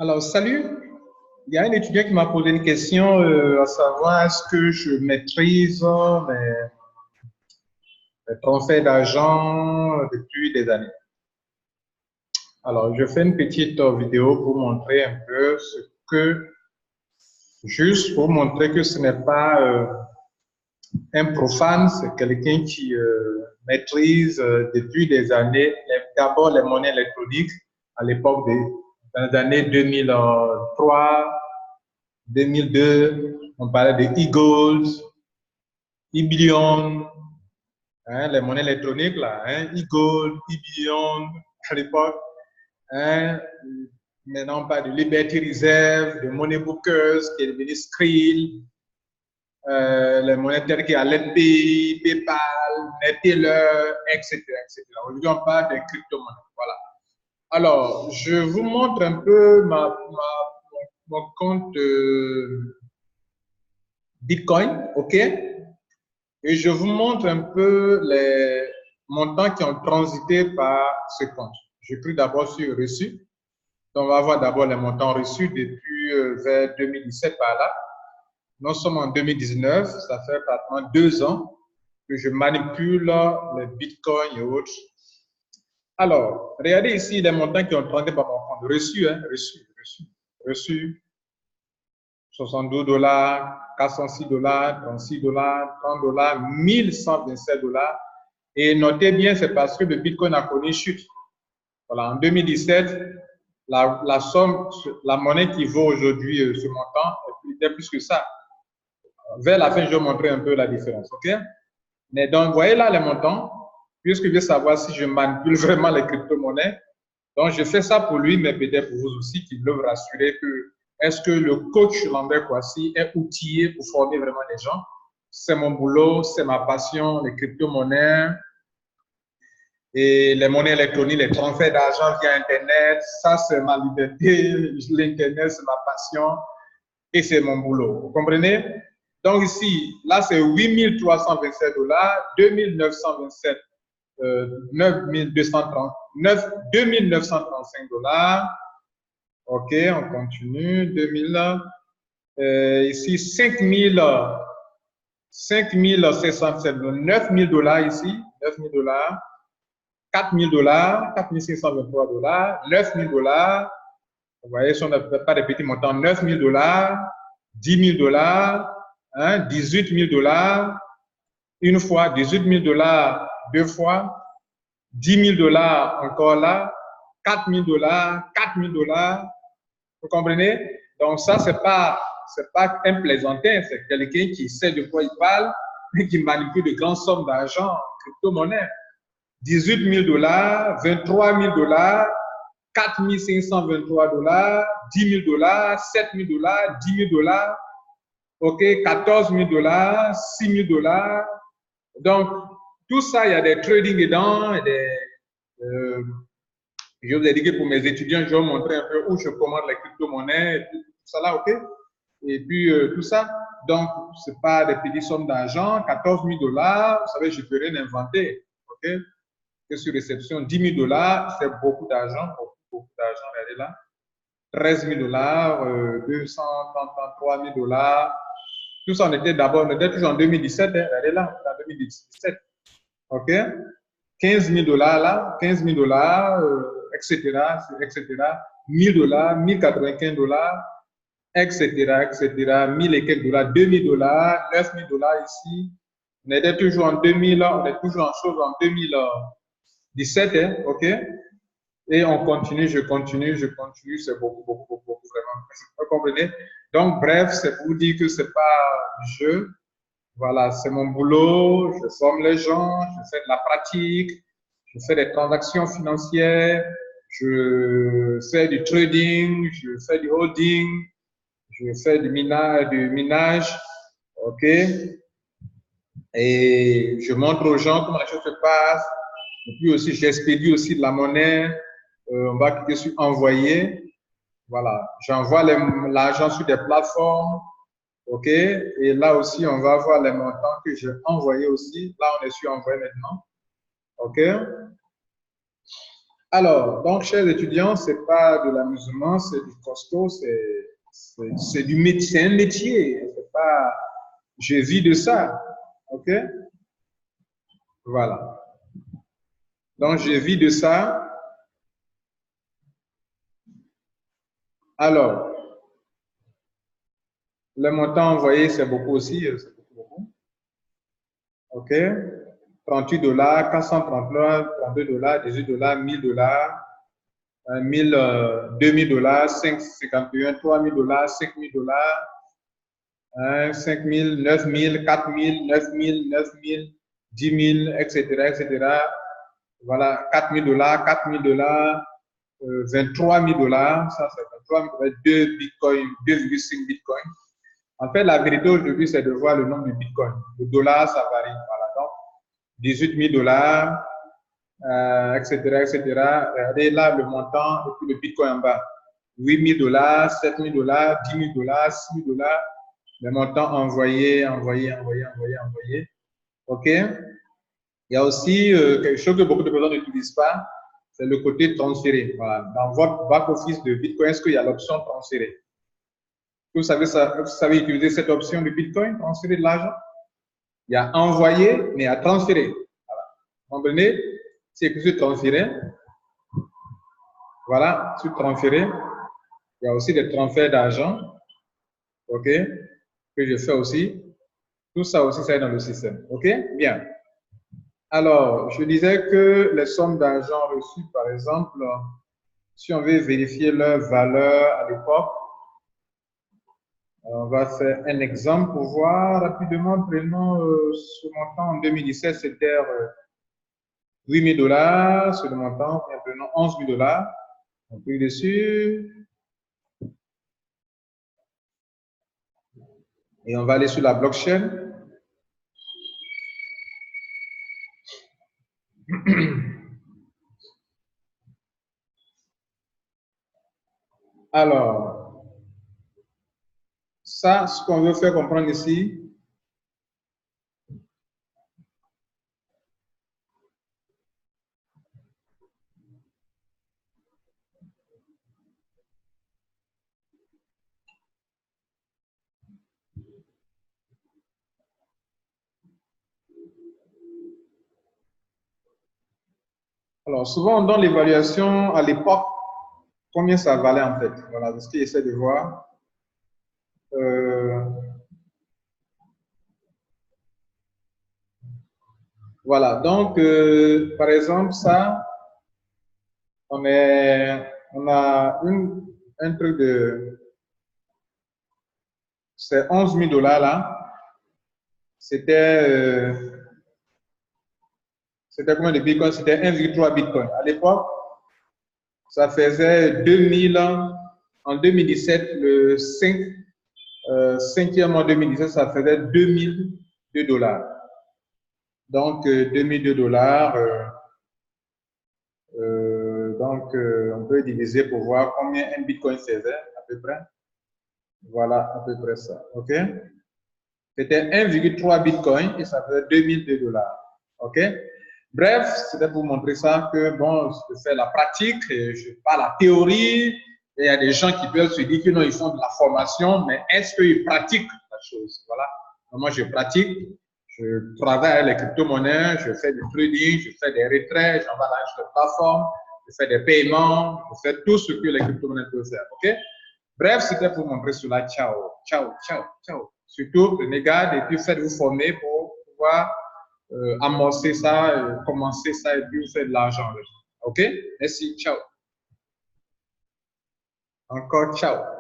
Alors, salut. Il y a un étudiant qui m'a posé une question, à savoir est-ce que je maîtrise les transferts d'argent depuis des années. Alors, je fais une petite vidéo pour montrer un peu ce que, juste pour montrer que ce n'est pas un profane, c'est quelqu'un qui maîtrise depuis des années d'abord les monnaies électroniques à l'époque dans les années 2003. 2002, on parlait de e-gold, e-billion, hein, les monnaies électroniques, là, hein, e-gold, e-billion à l'époque. Hein, maintenant, on parle de Liberty Reserve, de Money Bookers, qui est devenu Skrill, les monnaies telles que Alipay, PayPal, Neteller, etc. Aujourd'hui, on parle des crypto-monnaies. Voilà. Alors, je vous montre un peu mon compte Bitcoin, OK? Et je vous montre un peu les montants qui ont transité par ce compte. J'ai pris d'abord sur reçu. Donc, on va voir d'abord les montants reçus depuis vers 2017 par là. Nous sommes en 2019, ça fait pratiquement 2 ans que je manipule les bitcoins et autres. Alors, regardez ici les montants qui ont transité par mon compte. Reçu, hein, reçu. 72 $, 406 $, 36 $, 30 $, 1127 $. Et notez bien, c'est parce que le Bitcoin a connu une chute. Voilà, en 2017, la somme, la monnaie qui vaut aujourd'hui ce montant était plus que ça. Vers la fin, je vais montrer un peu la différence, ok? Mais donc, vous voyez là les montants, puisque je veux savoir si je manipule vraiment les crypto-monnaies. Donc, je fais ça pour lui, mais peut-être pour vous aussi, qui veulent vous rassurer que est-ce que le coach Lambert Kouassi est outillé pour former vraiment les gens? C'est mon boulot, c'est ma passion, les crypto-monnaies et les monnaies électroniques, les transferts d'argent via Internet. Ça, c'est ma liberté. L'Internet, c'est ma passion et c'est mon boulot. Vous comprenez? Donc ici, là, c'est 8 327 $, 2 927, 2935 $. OK, on continue. 2000, ici, 5707, 9000 $ ici, 9000 $, 4000 $, 4523 $, 9000 $. Vous voyez, si on n'a pas de petits montants, 9000 $, 10 000 $, hein, 18 000 $, une fois, 18 000 $, deux fois, 10 000 $ encore là, 4 000 $, 4 000 $. Vous comprenez? Donc ça, c'est pas un plaisantin, c'est quelqu'un qui sait de quoi il parle et qui manipule de grandes sommes d'argent en crypto-monnaie. 18 000 $, 23 000 $, 4 523 $, 10 000 $, 7 000 $, 10 000 $, OK, 14 000 $, 6 000 $. Donc, tout ça, il y a des trading dedans, je vous ai dit que pour mes étudiants, je vais vous montrer un peu où je commande les crypto-monnaies, et tout ça là, OK? Et puis, tout ça. Donc, ce n'est pas des petites sommes d'argent. 14 000 $, vous savez, je peux rien inventer, OK? Que sur réception, 10 000 $, c'est beaucoup d'argent, beaucoup d'argent, regardez là. 13 000 $, 233 000 $. Tout ça, on était toujours en 2017, hein, regardez là, en 2017. OK? 15 000 $ là, 15 000 $, etc., etc., 1000 $, 1095 $, etc., 1000 et quelques $, 2000 $, 9000 $ ici. On était toujours en 2000, on est toujours en chose en 2017, hein, OK? Et on continue, je continue, c'est beaucoup, vraiment. Vous comprenez? Donc, bref, c'est pour vous dire que c'est pas du jeu. Voilà, c'est mon boulot, je forme les gens, je fais de la pratique, je fais des transactions financières, je fais du trading, je fais du holding, je fais du minage, OK? Et je montre aux gens comment les choses se passent. Et puis aussi, j'expédie aussi de la monnaie. On va cliquer sur envoyer. Voilà, j'envoie l'argent sur des plateformes. OK? Et là aussi, on va voir les montants que j'ai envoyés aussi. Là, on est sur envoyer maintenant. OK? Alors, donc, chers étudiants, c'est pas de l'amusement, c'est du costaud, c'est du métier, c'est un métier. C'est pas, je vis de ça. OK? Voilà. Donc, je vis de ça. Alors, le montant envoyé, c'est beaucoup aussi. C'est beaucoup. OK? 38 $, 439, 32 $, 18 $, 1000 $, 1000, 2000 $, 551, 3000 $, 5000 $, 5000, 9000, 4000, 9000, 9000, 10 000, etc., etc. Voilà, 4000 $, 4000 $, 23 000 $, ça c'est 23 000 $, 2 bitcoins, 2,5 bitcoins. En fait, la vérité aujourd'hui, c'est de voir le nombre de bitcoins. Le dollar, ça varie. Voilà, donc 18 000 $, etc., etc. Regardez là le montant et puis le bitcoin en bas. 8 000 $, 7 000 $, 10 000 $, 6 000 $. Les montants envoyés. OK? Il y a aussi quelque chose que beaucoup de personnes n'utilisent pas, c'est le côté transféré. Voilà. Dans votre back-office de Bitcoin, est-ce qu'il y a l'option transférer? Vous savez utiliser cette option de Bitcoin, transférer de l'argent? Il y a envoyer, mais il y a transférer. Voilà. Comprenez? C'est que sur transférer. Voilà, sur transférer. Il y a aussi des transferts d'argent. OK? Que je fais aussi. Tout ça aussi, ça est dans le système. OK? Bien. Alors, je disais que les sommes d'argent reçues, par exemple, si on veut vérifier leur valeur à l'époque, on va faire un exemple pour voir rapidement. Prenons ce montant en 2017, c'était 8 000 $. Ce montant, prenons 11 000 $. On clique dessus. Et on va aller sur la blockchain. Alors, ça, ce qu'on veut faire comprendre ici, alors souvent on donne l'évaluation à l'époque, combien ça valait en fait. Voilà, c'est ce qu'il essaie de voir. Voilà, donc par exemple, ça, on a un truc de. C'est 11 000 $ là. C'était combien de bitcoins? C'était 1,3 bitcoin. À l'époque, ça faisait 2000 ans. En 2017, le 5e mois 2017, ça faisait 2002 $. Donc, 2002 $. Donc, on peut diviser pour voir combien un bitcoin faisait, à peu près. Voilà, à peu près ça. OK? C'était 1,3 bitcoin et ça faisait 2002 $. OK? Bref, c'était pour montrer ça que, bon, je fais la pratique, et je parle la théorie, et il y a des gens qui peuvent se dire que non, ils font de la formation, mais est-ce qu'ils pratiquent la chose? Voilà. Moi, je pratique, je travaille avec les crypto-monnaies, je fais du trading, je fais des retraits, j'envoie l'argent sur la plateforme, je fais des paiements, je fais tout ce que les crypto-monnaies peuvent faire. OK? Bref, c'était pour montrer cela. Ciao, ciao, ciao, ciao. Surtout, prenez garde et puis faites-vous former pour pouvoir amorcer ça, commencer ça et puis vous faire de l'argent. OK? Merci, ciao. Encore ciao.